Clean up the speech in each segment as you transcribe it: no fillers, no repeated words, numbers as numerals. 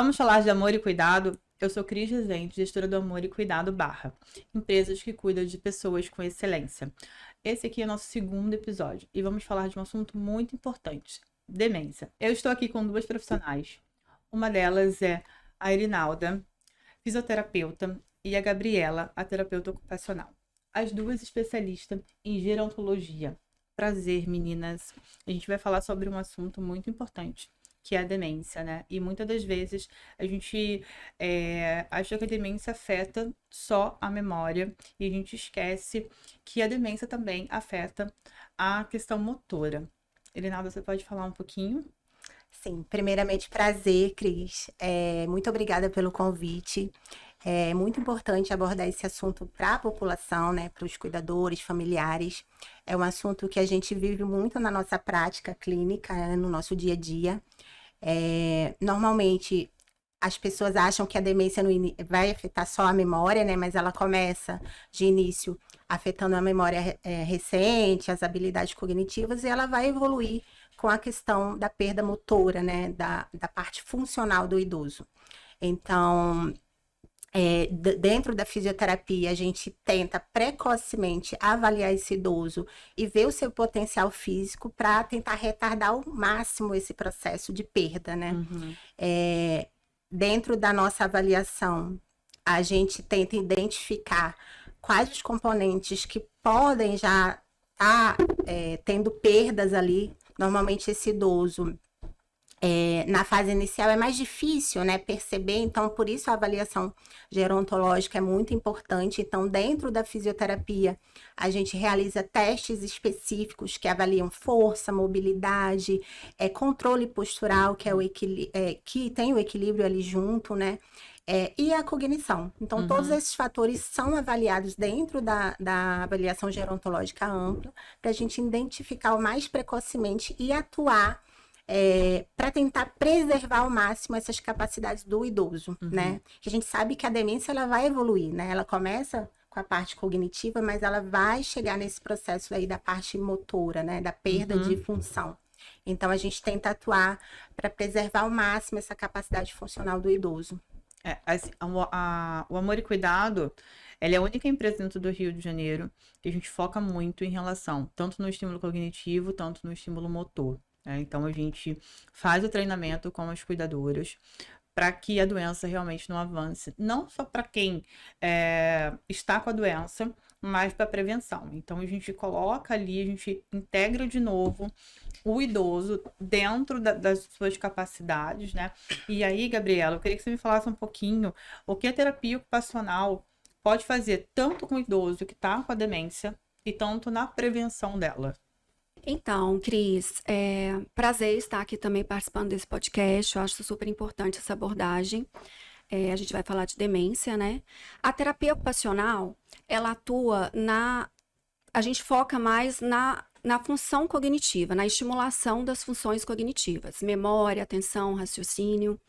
Vamos falar de amor e cuidado? Eu sou Cris Rezende, gestora do Amor e Cuidado Barra, empresas que cuidam de pessoas com excelência. Esse aqui é o nosso segundo episódio e vamos falar de um assunto muito importante, demência. Eu estou aqui com duas profissionais. Uma delas é a Irinalda, fisioterapeuta, e a Gabriela, a terapeuta ocupacional. As duas especialistas em gerontologia. Prazer, meninas. A gente vai falar sobre um assunto muito importante, que é a demência, né? E muitas das vezes a gente acha que a demência afeta só a memória e a gente esquece que a demência também afeta a questão motora. Elinalda, você pode falar um pouquinho? Sim, primeiramente, prazer, Cris. Muito obrigada pelo convite. É muito importante abordar esse assunto para a população, né, para os cuidadores, familiares. É um assunto que a gente vive muito na nossa prática clínica, né, no nosso dia a dia. Normalmente, as pessoas acham que a demência vai afetar só a memória, né, mas ela começa de início afetando a memória recente, as habilidades cognitivas, e ela vai evoluir com a questão da perda motora, né, da parte funcional do idoso. Então, dentro da fisioterapia, a gente tenta precocemente avaliar esse idoso e ver o seu potencial físico para tentar retardar ao máximo esse processo de perda, né? Uhum. Dentro da nossa avaliação, a gente tenta identificar quais os componentes que podem já estar tendo perdas ali. Normalmente esse idoso na fase inicial é mais difícil, né, perceber, então por isso a avaliação gerontológica é muito importante. Então, dentro da fisioterapia, a gente realiza testes específicos que avaliam força, mobilidade, controle postural, que que tem o equilíbrio ali junto, né, e a cognição. Então, todos esses fatores são avaliados dentro da avaliação gerontológica ampla, para a gente identificar o mais precocemente e atuar para tentar preservar ao máximo essas capacidades do idoso, né? Que a gente sabe que a demência ela vai evoluir, né? Ela começa com a parte cognitiva, mas ela vai chegar nesse processo aí da parte motora, né? Da perda de função. Então, a gente tenta atuar para preservar ao máximo essa capacidade funcional do idoso. O Amor e Cuidado, ela é a única empresa dentro do Rio de Janeiro que a gente foca muito em relação, tanto no estímulo cognitivo, tanto no estímulo motor. Então, a gente faz o treinamento com as cuidadoras para que a doença realmente não avance, não só para quem está com a doença, mas para prevenção. Então, a gente coloca ali, a gente integra de novo o idoso dentro das suas capacidades, né? E aí, Gabriela, eu queria que você me falasse um pouquinho o que a terapia ocupacional pode fazer tanto com o idoso que está com a demência e tanto na prevenção dela. Então, Cris, prazer estar aqui também participando desse podcast. Eu acho super importante essa abordagem. A gente vai falar de demência, né? A terapia ocupacional, ela atua a gente foca mais na função cognitiva, na estimulação das funções cognitivas, memória, atenção, raciocínio.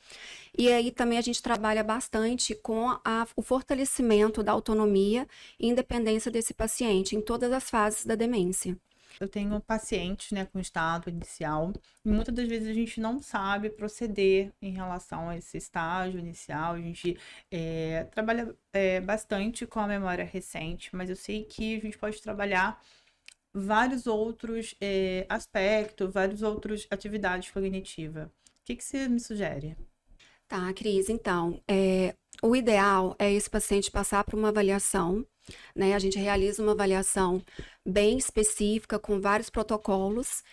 E aí também a gente trabalha bastante com o fortalecimento da autonomia e independência desse paciente em todas as fases da demência. Eu tenho pacientes, né, com estado inicial, e muitas das vezes a gente não sabe proceder em relação a esse estágio inicial. A gente trabalha bastante com a memória recente, mas eu sei que a gente pode trabalhar vários outros aspectos, várias outras atividades cognitivas. O que você me sugere? Tá, Cris, então, o ideal é esse paciente passar por uma avaliação, né? A gente realiza uma avaliação bem específica, com vários protocolos,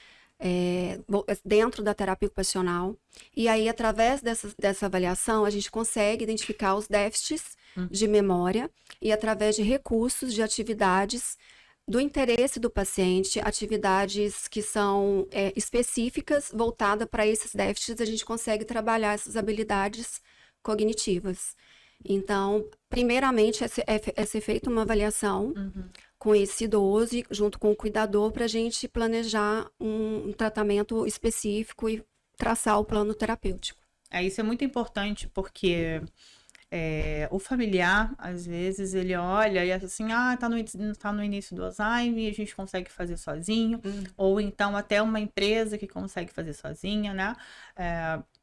dentro da terapia ocupacional. E aí, através dessa avaliação, a gente consegue identificar os déficits de memória e, através de recursos, de atividades do interesse do paciente, atividades que são específicas, voltadas para esses déficits, a gente consegue trabalhar essas habilidades cognitivas. Então, primeiramente, é ser feita uma avaliação com esse idoso, junto com o cuidador, para a gente planejar um tratamento específico e traçar o plano terapêutico. Isso é muito importante porque o familiar, às vezes, ele olha e acha assim, tá no início do Alzheimer, a gente consegue fazer sozinho, ou então até uma empresa que consegue fazer sozinha, né?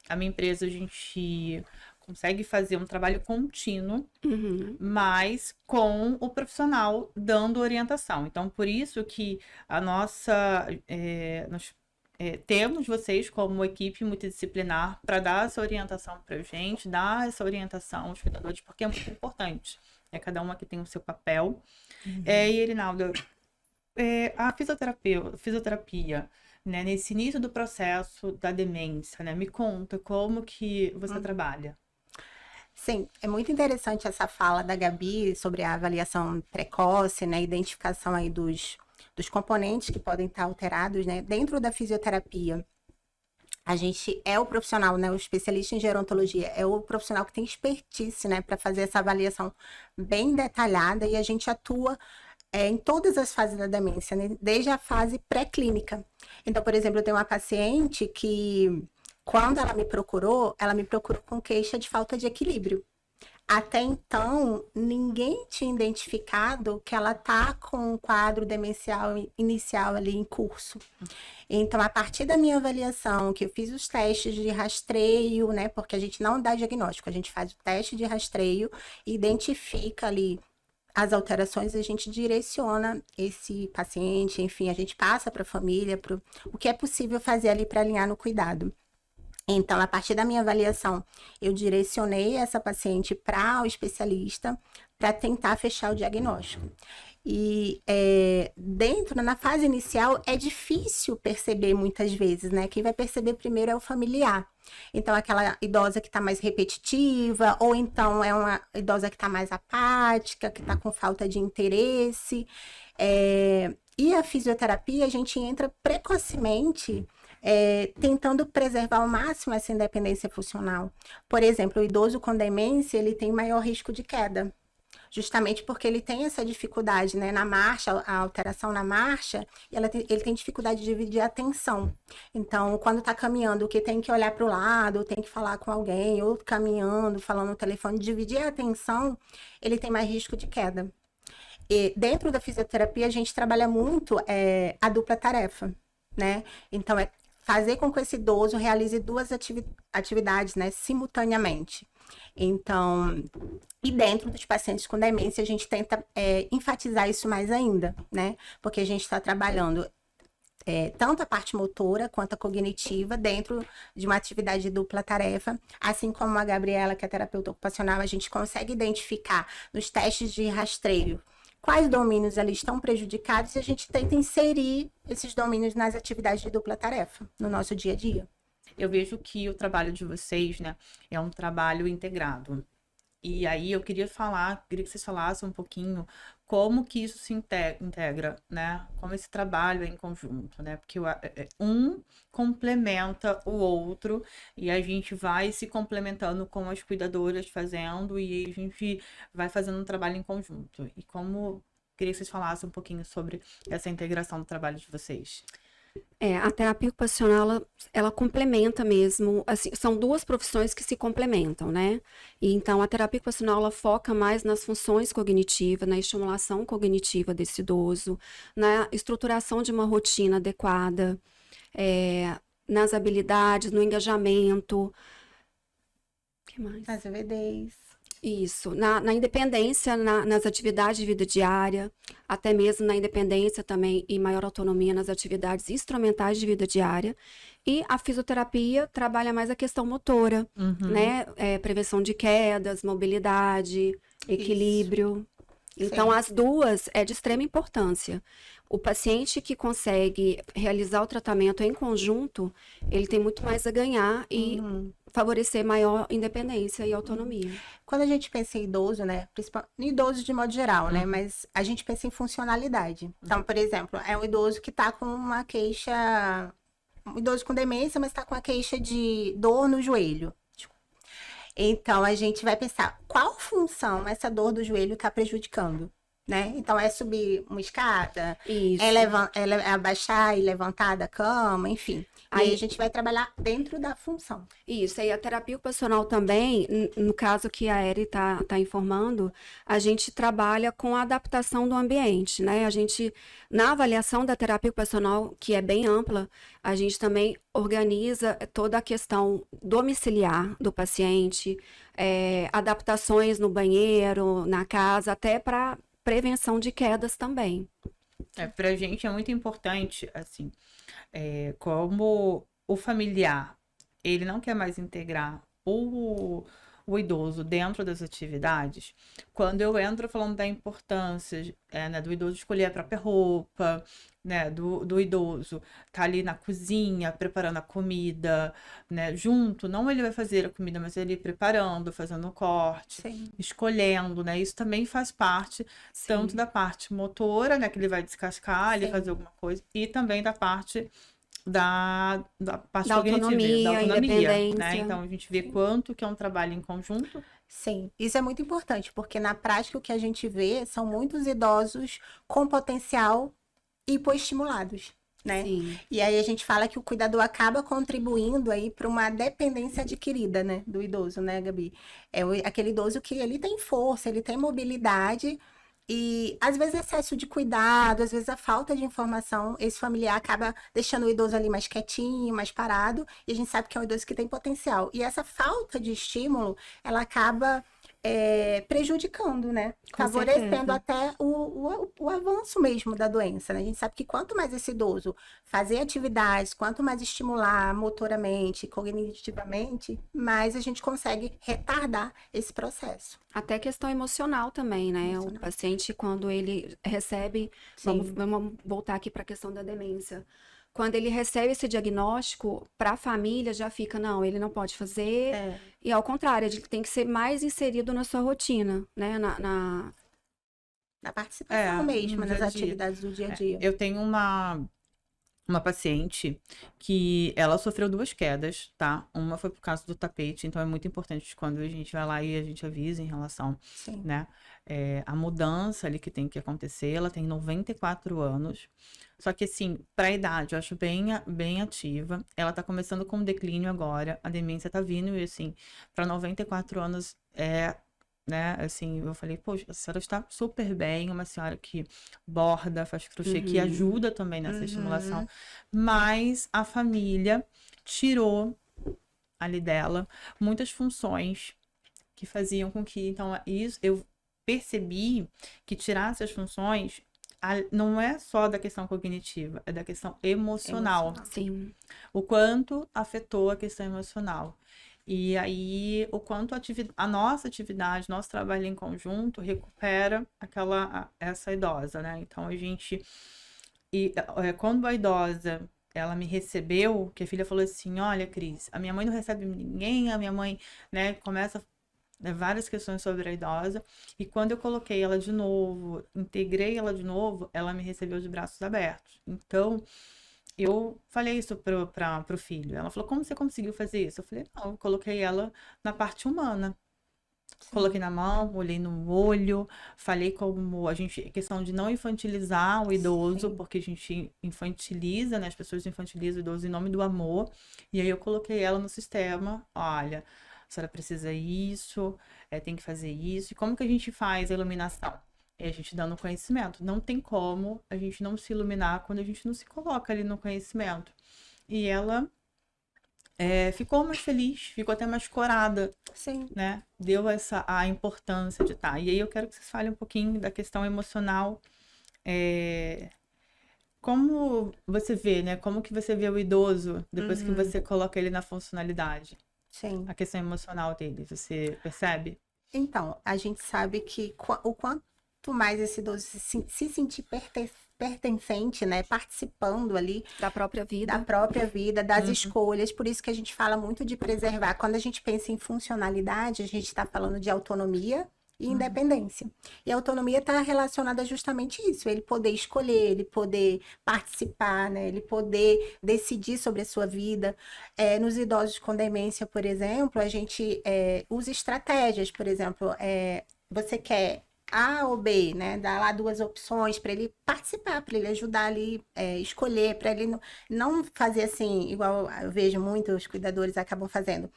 A minha empresa, a gente consegue fazer um trabalho contínuo, Uhum. mas com o profissional dando orientação. Então, por isso que a nossa, nós temos vocês como equipe multidisciplinar para dar essa orientação para a gente, dar essa orientação aos cuidadores, porque é muito importante. Cada um aqui tem o seu papel. E, Erinaldo, a fisioterapia, né, nesse início do processo da demência, né, me conta como que você trabalha. Sim, é muito interessante essa fala da Gabi sobre a avaliação precoce, né, identificação aí dos componentes que podem estar alterados, né, dentro da fisioterapia. A gente é o profissional, né, o especialista em gerontologia, é o profissional que tem expertise, né, para fazer essa avaliação bem detalhada e a gente atua em todas as fases da demência, né, desde a fase pré-clínica. Então, por exemplo, eu tenho uma paciente que quando ela me procurou com queixa de falta de equilíbrio. Até então, ninguém tinha identificado que ela tá com um quadro demencial inicial ali em curso. Então, a partir da minha avaliação, que eu fiz os testes de rastreio, né? Porque a gente não dá diagnóstico, a gente faz o teste de rastreio, identifica ali as alterações, a gente direciona esse paciente, enfim, a gente passa para a família, o que é possível fazer ali para alinhar no cuidado. Então, a partir da minha avaliação, eu direcionei essa paciente para o especialista para tentar fechar o diagnóstico. E na fase inicial, é difícil perceber muitas vezes, né? Quem vai perceber primeiro é o familiar. Então, aquela idosa que está mais repetitiva, ou então é uma idosa que está mais apática, que está com falta de interesse. E a fisioterapia, a gente entra precocemente tentando preservar ao máximo essa independência funcional. Por exemplo, o idoso com demência, ele tem maior risco de queda, justamente porque ele tem essa dificuldade, né, na marcha, a alteração na marcha, ele tem dificuldade de dividir a atenção. Então, quando está caminhando, que tem que olhar para o lado, ou tem que falar com alguém, ou caminhando, falando no telefone, dividir a atenção, ele tem mais risco de queda. E dentro da fisioterapia, a gente trabalha muito a dupla tarefa, né? Então, fazer com que esse idoso realize duas atividades, né, simultaneamente. Então, e dentro dos pacientes com demência, a gente tenta enfatizar isso mais ainda, né? Porque a gente está trabalhando tanto a parte motora quanto a cognitiva dentro de uma atividade de dupla tarefa, assim como a Gabriela, que é terapeuta ocupacional, a gente consegue identificar nos testes de rastreio quais domínios ali estão prejudicados e a gente tenta inserir esses domínios nas atividades de dupla tarefa, no nosso dia a dia. Eu vejo que o trabalho de vocês, né, é um trabalho integrado. E aí eu queria que vocês falassem um pouquinho como que isso se integra, né? Como esse trabalho é em conjunto, né? Porque um complementa o outro e a gente vai se complementando com as cuidadoras fazendo e a gente vai fazendo um trabalho em conjunto. E queria que vocês falassem um pouquinho sobre essa integração do trabalho de vocês. A terapia ocupacional, ela complementa mesmo, assim, são duas profissões que se complementam, né? E então, a terapia ocupacional, ela foca mais nas funções cognitivas, na estimulação cognitiva desse idoso, na estruturação de uma rotina adequada, nas habilidades, no engajamento. O que mais? As EVDs. Isso, na independência, nas atividades de vida diária, até mesmo na independência também e maior autonomia nas atividades instrumentais de vida diária. E a fisioterapia trabalha mais a questão motora, né? Prevenção de quedas, mobilidade, equilíbrio. Então, as duas é de extrema importância. O paciente que consegue realizar o tratamento em conjunto, ele tem muito mais a ganhar e favorecer maior independência e autonomia. Quando a gente pensa em idoso, né, principalmente idoso de modo geral, né, mas a gente pensa em funcionalidade. Então, por exemplo, é um idoso que está com uma queixa, um idoso com demência, mas está com a queixa de dor no joelho. Então, a gente vai pensar qual função essa dor do joelho está prejudicando, né? Então, é subir uma escada, Isso. é abaixar e levantar da cama, enfim. E aí a gente vai trabalhar dentro da função. Isso, e a terapia ocupacional também, no caso que a Eri tá informando, a gente trabalha com a adaptação do ambiente, né? A gente, na avaliação da terapia ocupacional, que é bem ampla, a gente também organiza toda a questão domiciliar do paciente, adaptações no banheiro, na casa, até para prevenção de quedas também. Pra gente é muito importante, assim, como o familiar, ele não quer mais integrar o idoso dentro das atividades, quando eu entro falando da importância, né, do idoso escolher a própria roupa, né, do idoso tá ali na cozinha, preparando a comida, né, junto, não ele vai fazer a comida, mas ele preparando, fazendo o corte, Sim. escolhendo, né, isso também faz parte tanto Sim. da parte motora, né, que ele vai descascar, ele Sim. fazer alguma coisa, e também da parte da parte Da cognitiva, da autonomia, autonomia, né? independência. Então a gente vê quanto que é um trabalho em conjunto. Sim, isso é muito importante, porque na prática o que a gente vê são muitos idosos com potencial hipoestimulados, né? Sim. E aí a gente fala que o cuidador acaba contribuindo aí para uma dependência adquirida, né, do idoso, né, Gabi? Aquele idoso que ele tem força, ele tem mobilidade e às vezes excesso de cuidado, às vezes a falta de informação, esse familiar acaba deixando o idoso ali mais quietinho, mais parado, e a gente sabe que é um idoso que tem potencial. E essa falta de estímulo, ela acaba prejudicando, né? Com Favorecendo certeza. até o avanço mesmo da doença, né? A gente sabe que quanto mais esse idoso fazer atividades, quanto mais estimular motoramente, cognitivamente, mais a gente consegue retardar esse processo. Até questão emocional também, né? Emocional. O paciente, quando ele recebe. Sim. Vamos voltar aqui para a questão da demência. Quando ele recebe esse diagnóstico, para a família já fica, não, ele não pode fazer. E ao contrário, ele tem que ser mais inserido na sua rotina, né? Na participação mesmo, no nas dia a dia. atividades do dia a dia. Eu tenho uma paciente que ela sofreu 2 quedas, tá? Uma foi por causa do tapete, então é muito importante quando a gente vai lá e a gente avisa em relação, Sim. né? A mudança ali que tem que acontecer. Ela tem 94 anos. Só que, assim, pra idade, eu acho bem ativa. Ela tá começando com declínio agora. A demência tá vindo e, assim, pra 94 anos né, assim, eu falei, poxa, a senhora está super bem, uma senhora que borda, faz crochê, que ajuda também nessa estimulação, mas a família tirou ali dela muitas funções que faziam com que, então, isso, eu percebi que tirar essas funções não é só da questão cognitiva, é da questão emocional. Sim. O quanto afetou a questão emocional. E aí, o quanto a nossa atividade, nosso trabalho em conjunto recupera essa idosa, né? Então, quando a idosa, ela me recebeu, que a filha falou assim, olha, Cris, a minha mãe não recebe ninguém, a minha mãe, né, começa várias questões sobre a idosa, e quando eu coloquei ela de novo, integrei ela de novo, ela me recebeu de braços abertos. Então, eu falei isso pro filho. Ela falou, como você conseguiu fazer isso? Eu falei, não, eu coloquei ela na parte humana. Coloquei na mão, olhei no olho, falei como questão de não infantilizar o idoso, porque a gente infantiliza, né? As pessoas infantilizam o idoso em nome do amor. E aí eu coloquei ela no sistema, olha, a senhora precisa isso, tem que fazer isso. E como que a gente faz a iluminação? É a gente dando conhecimento. Não tem como a gente não se iluminar quando a gente não se coloca ali no conhecimento. E ela ficou mais feliz, ficou até mais corada, Sim. né? Deu a importância de estar. E aí eu quero que vocês falem um pouquinho da questão emocional. Como você vê, né? Como que você vê o idoso depois que você coloca ele na funcionalidade? Sim. A questão emocional dele, você percebe? Então, a gente sabe que o quanto mais esse idoso se sentir pertencente, né, participando ali Da própria vida. das escolhas, por isso que a gente fala muito de preservar. Quando a gente pensa em funcionalidade, a gente está falando de autonomia e independência. E a autonomia está relacionada justamente a isso, ele poder escolher, ele poder participar, né, ele poder decidir sobre a sua vida. Nos idosos com demência, por exemplo, a gente usa estratégias, por exemplo, você quer A ou B, né? Dá lá duas opções para ele participar, para ele ajudar ali, escolher, para ele não fazer assim, igual eu vejo muitos cuidadores acabam fazendo.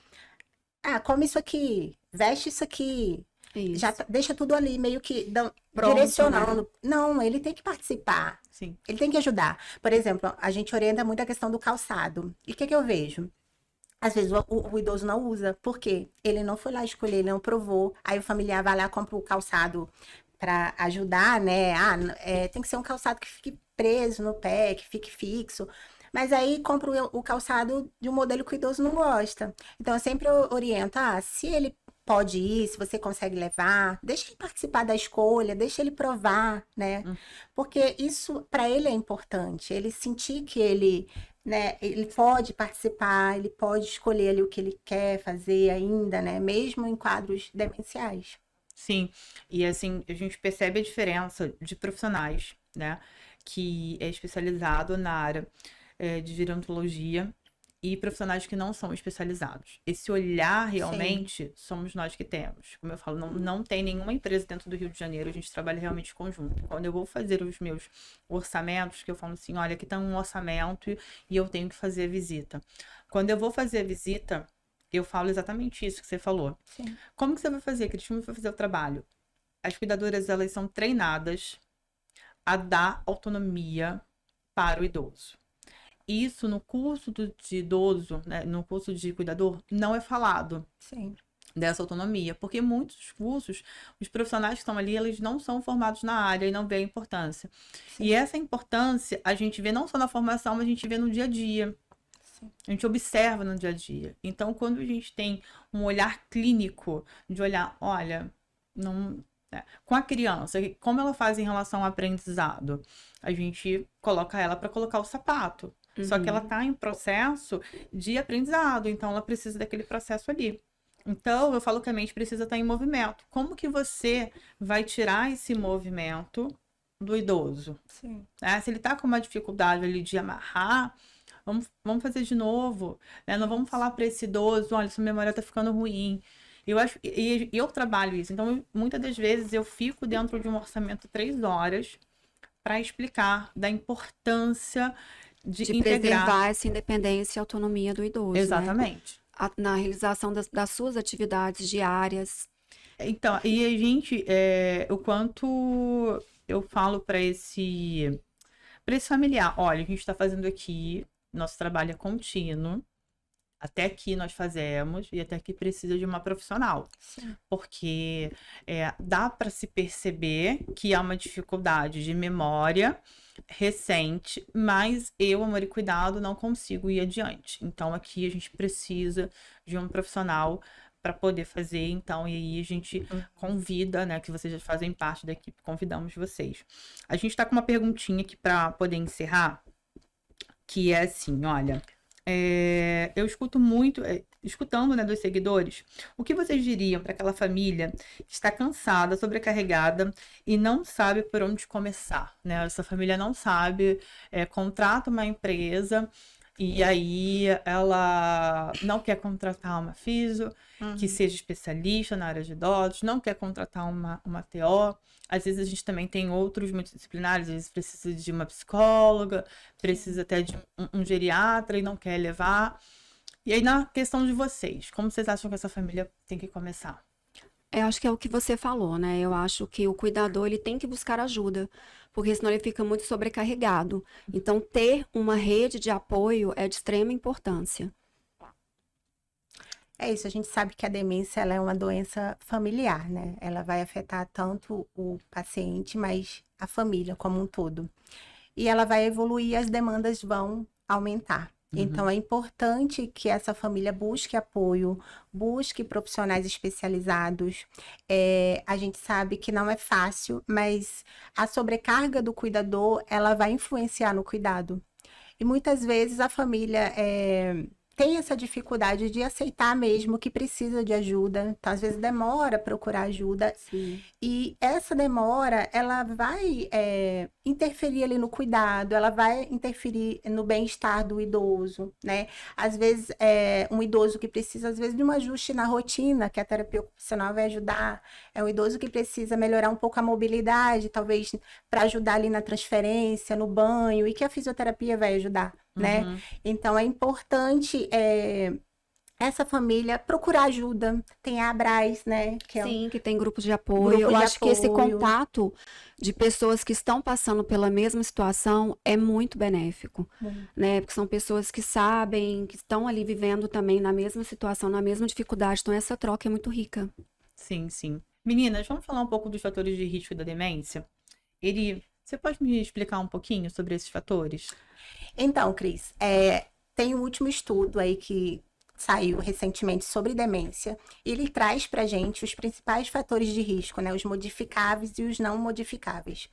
Ah, come isso aqui, veste isso aqui, já Isso. deixa tudo ali, meio que Pronto, direcionando. Não, ele tem que participar, Sim. ele tem que ajudar. Por exemplo, a gente orienta muito a questão do calçado. E o que que eu vejo? Às vezes o idoso não usa. Por quê? Ele não foi lá escolher, ele não provou. Aí o familiar vai lá e compra o calçado para ajudar, né? Ah, tem que ser um calçado que fique preso no pé, que fique fixo. Mas aí compra o calçado de um modelo que o idoso não gosta. Então eu sempre oriento, se ele pode ir, se você consegue levar, deixa ele participar da escolha, deixa ele provar, né? Hum. Porque isso para ele é importante, ele sentir que ele, né, ele pode participar, ele pode escolher ali o que ele quer fazer ainda, né, mesmo em quadros demenciais. Sim, e assim, a gente percebe a diferença de profissionais, né, que é especializado na área de gerontologia e profissionais que não são especializados. Esse olhar Sim, realmente somos nós que temos. Como eu falo, não tem nenhuma empresa dentro do Rio de Janeiro, a gente trabalha realmente em conjunto. Quando eu vou fazer os meus orçamentos, que eu falo assim, olha, aqui está um orçamento e eu tenho que fazer a visita. Quando eu vou fazer a visita, eu falo exatamente isso que você falou. sim, Como que você vai fazer, Cris? Como você vai fazer o trabalho? As cuidadoras, elas são treinadas a dar autonomia para o idoso. Isso no curso de idoso, né, no curso de cuidador, não é falado sim, dessa autonomia, porque muitos cursos, os profissionais que estão ali, eles não são formados na área e não vê a importância. E sim, essa importância a gente vê não só na formação, mas a gente vê no dia a dia. sim, A gente observa no dia a dia. Então, quando a gente tem um olhar clínico de olhar, olha, não, com a criança, como ela faz em relação ao aprendizado? A gente coloca ela para colocar o sapato. Só que ela Uhum. está em processo de aprendizado, então ela precisa daquele processo ali. Então, eu falo que a mente precisa estar em movimento. Como que você vai tirar esse movimento do idoso? sim, Né? Se ele está com uma dificuldade ali de amarrar, vamos fazer de novo, né? Não vamos falar para esse idoso, olha, sua memória tá ficando ruim. Eu acho, e eu trabalho isso, então muitas das vezes eu fico dentro de um orçamento 3 horas para explicar da importância de De integrar. preservar essa independência e autonomia do idoso, né? Exatamente. Na realização das suas atividades diárias. Então, e a gente, o quanto eu falo para esse familiar, olha, a gente está fazendo aqui, nosso trabalho é contínuo. Até aqui nós fazemos e até aqui precisa de uma profissional, sim, porque dá para se perceber que há uma dificuldade de memória recente, mas eu, amor e cuidado, não consigo ir adiante. Então aqui a gente precisa de um profissional para poder fazer, então, e aí a gente convida, né, que vocês já fazem parte da equipe, convidamos vocês. A gente está com uma perguntinha aqui para poder encerrar, que é assim, olha, eu escuto muito, escutando, né, dos seguidores, o que vocês diriam para aquela família que está cansada, sobrecarregada e não sabe por onde começar, né? Essa família não sabe, contrata uma empresa e aí ela não quer contratar uma fisio que uhum, seja especialista na área de idosos, não quer contratar uma TO. Às vezes a gente também tem outros multidisciplinares, às vezes precisa de uma psicóloga, precisa até de um geriatra e não quer levar. E aí, na questão de vocês, como vocês acham que essa família tem que começar? Eu acho que é o que você falou, né? Eu acho que o cuidador ele tem que buscar ajuda, porque senão ele fica muito sobrecarregado. Então, ter uma rede de apoio é de extrema importância. É isso, a gente sabe que a demência ela é uma doença familiar, né? Ela vai afetar tanto o paciente, mas a família como um todo. E ela vai evoluir e as demandas vão aumentar. Uhum. Então, é importante que essa família busque apoio, busque profissionais especializados. A gente sabe que não é fácil, mas a sobrecarga do cuidador, ela vai influenciar no cuidado. E muitas vezes a família tem essa dificuldade de aceitar mesmo que precisa de ajuda. Então, às vezes demora a procurar ajuda. Sim. E essa demora, ela vai interferir ali no cuidado, ela vai interferir no bem-estar do idoso, né? Às vezes, um idoso que precisa, às vezes, de um ajuste na rotina, que a terapia ocupacional vai ajudar. É um idoso que precisa melhorar um pouco a mobilidade, talvez para ajudar ali na transferência, no banho, e que a fisioterapia vai ajudar, né? Uhum. Então, é importante essa família procurar ajuda. Tem a Abras, né? Que é um Sim, que tem grupos de apoio. grupo Eu de acho que esse apoio. contato de pessoas que estão passando pela mesma situação é muito benéfico, né? Porque são pessoas que sabem, que estão ali vivendo também na mesma situação, na mesma dificuldade. Então, essa troca é muito rica. Sim, sim. Meninas, vamos falar um pouco dos fatores de risco da demência? Você pode me explicar um pouquinho sobre esses fatores? Então, Cris, tem um último estudo aí que saiu recentemente sobre demência. Ele traz para a gente os principais fatores de risco, né? Os modificáveis e os não modificáveis.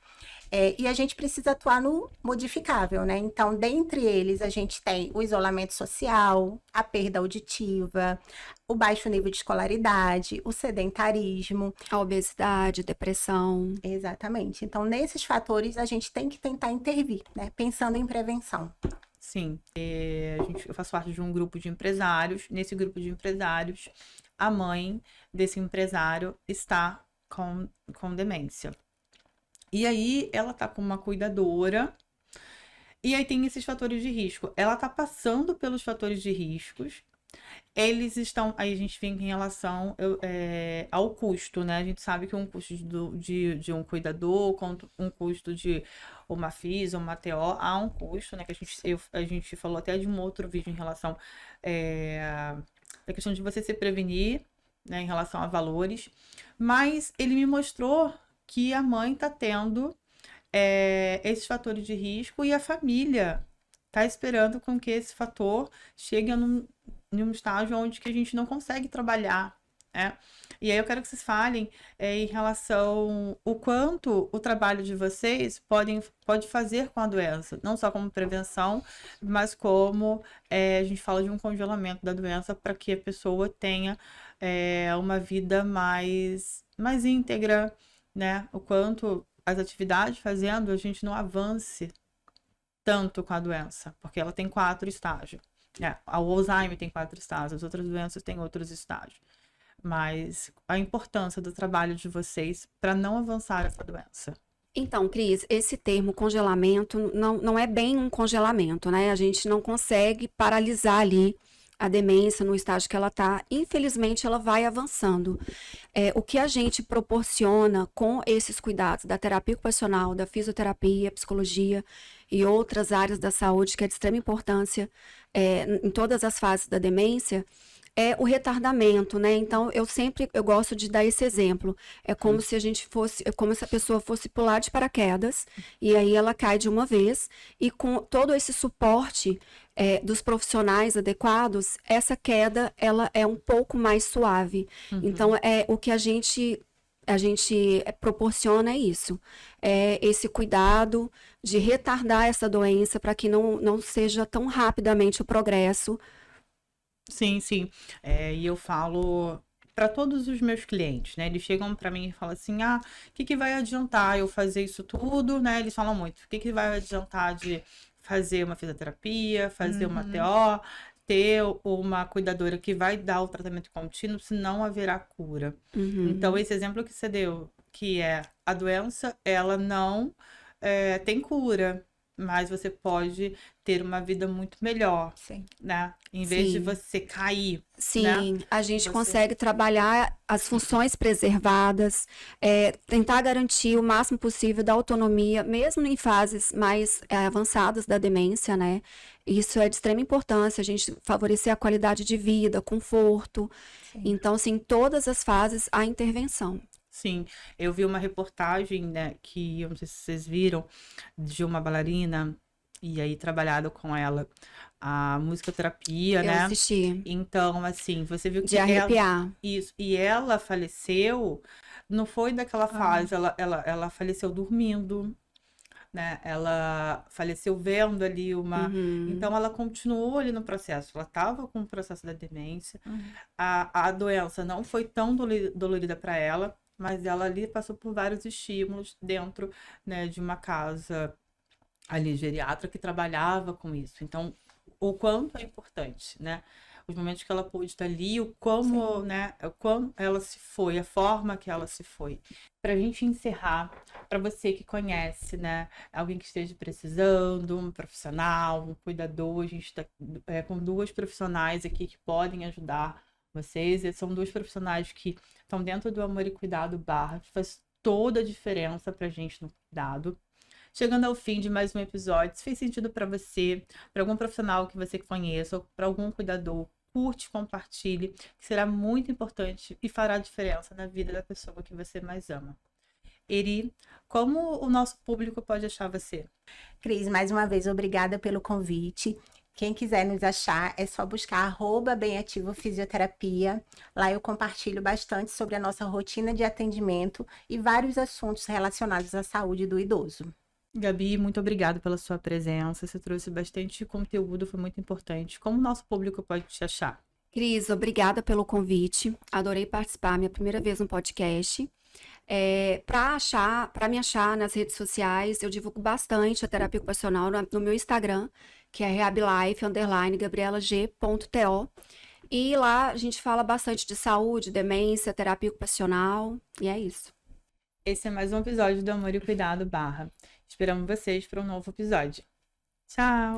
E a gente precisa atuar no modificável, né? Então, dentre eles, a gente tem o isolamento social, a perda auditiva, o baixo nível de escolaridade, o sedentarismo. A obesidade, depressão. Exatamente. Então, nesses fatores, a gente tem que tentar intervir, né? Pensando em prevenção. Sim, eu faço parte de um grupo de empresários. Nesse grupo de empresários, a mãe desse empresário está com demência. E aí, ela tá com uma cuidadora. E aí tem esses fatores de risco. Ela tá passando pelos fatores de riscos. Eles estão. Aí a gente vem em relação ao custo, né? A gente sabe que um custo de um cuidador, quanto um custo de uma FIS ou uma TO, há um custo, né? Que a gente falou até de um outro vídeo em relação da questão de você se prevenir, né? Em relação a valores. Mas ele me mostrou que a mãe tá tendo esses fatores de risco e a família tá esperando com que esse fator chegue em um estágio onde que a gente não consegue trabalhar, né? E aí eu quero que vocês falem em relação o quanto o trabalho de vocês pode fazer com a doença, não só como prevenção, mas como a gente fala de um congelamento da doença para que a pessoa tenha uma vida mais íntegra, né? O quanto as atividades fazendo a gente não avance tanto com a doença, porque ela tem 4 estágios. O Alzheimer tem 4 estágios, as outras doenças têm outros estágios. Mas a importância do trabalho de vocês para não avançar essa doença. Então, Cris, esse termo congelamento não é bem um congelamento, né? A gente não consegue paralisar ali a demência no estágio que ela está. Infelizmente, ela vai avançando. O que a gente proporciona com esses cuidados da terapia ocupacional, da fisioterapia, psicologia e outras áreas da saúde, que é de extrema importância em todas as fases da demência, é o retardamento, né? Então, eu gosto de dar esse exemplo. É como se como se a pessoa fosse pular de paraquedas, e aí ela cai de uma vez, e com todo esse suporte dos profissionais adequados, essa queda, ela é um pouco mais suave. Então, o que a gente proporciona isso. Esse cuidado de retardar essa doença para que não seja tão rapidamente o progresso. Sim, sim. E eu falo para todos os meus clientes, né? Eles chegam para mim e falam assim: o que vai adiantar eu fazer isso tudo, né? Eles falam muito: o que vai adiantar de fazer uma fisioterapia, fazer uma TO, ter uma cuidadora que vai dar o tratamento contínuo, se não haverá cura. Então, esse exemplo que você deu, que é a doença, ela não tem cura, mas você pode ter uma vida muito melhor, Sim. né? Em vez de Sim. você cair, Sim, né? a gente Você- consegue trabalhar as funções preservadas, tentar garantir o máximo possível da autonomia, mesmo em fases mais avançadas da demência, né? Isso é de extrema importância, a gente favorecer a qualidade de vida, conforto. Sim. Então, assim, em todas as fases, a intervenção. Sim, eu vi uma reportagem, né, que eu não sei se vocês viram, de uma bailarina, e aí trabalhado com ela a musicoterapia, Eu né? assisti, Então, assim, você viu que de arrepiar. isso, e ela faleceu, não foi daquela fase, ela faleceu dormindo, né? Ela faleceu vendo ali uma. Uhum. Então, ela continuou ali no processo. Ela estava com o processo da demência. A doença não foi tão dolorida para ela, mas ela ali passou por vários estímulos dentro, né, de uma casa ali geriatra que trabalhava com isso. Então, o quanto é importante, né? Os momentos que ela pôde estar ali, o como, né? O como ela se foi, a forma que ela se foi. Para a gente encerrar, para você que conhece, né? Alguém que esteja precisando, um profissional, um cuidador, a gente está com 2 profissionais aqui que podem ajudar vocês. E são 2 profissionais que estão dentro do Amor e Cuidado Barra, que faz toda a diferença para a gente no cuidado. Chegando ao fim de mais um episódio, se fez sentido para você, para algum profissional que você conheça, ou para algum cuidador, curte, compartilhe, que será muito importante e fará diferença na vida da pessoa que você mais ama. Eri, como o nosso público pode achar você? Cris, mais uma vez, obrigada pelo convite. Quem quiser nos achar, é só buscar @BemAtivoFisioterapia. Lá eu compartilho bastante sobre a nossa rotina de atendimento e vários assuntos relacionados à saúde do idoso. Gabi, muito obrigada pela sua presença. Você trouxe bastante conteúdo, foi muito importante. Como o nosso público pode te achar? Cris, obrigada pelo convite. Adorei participar, minha primeira vez no podcast. Para me achar nas redes sociais, eu divulgo bastante a terapia ocupacional no meu Instagram, que é rehablife_gabrielag.to. E lá a gente fala bastante de saúde, demência, terapia ocupacional, e é isso. Esse é mais um episódio do Amor e Cuidado Barra. Esperamos vocês para um novo episódio. Tchau!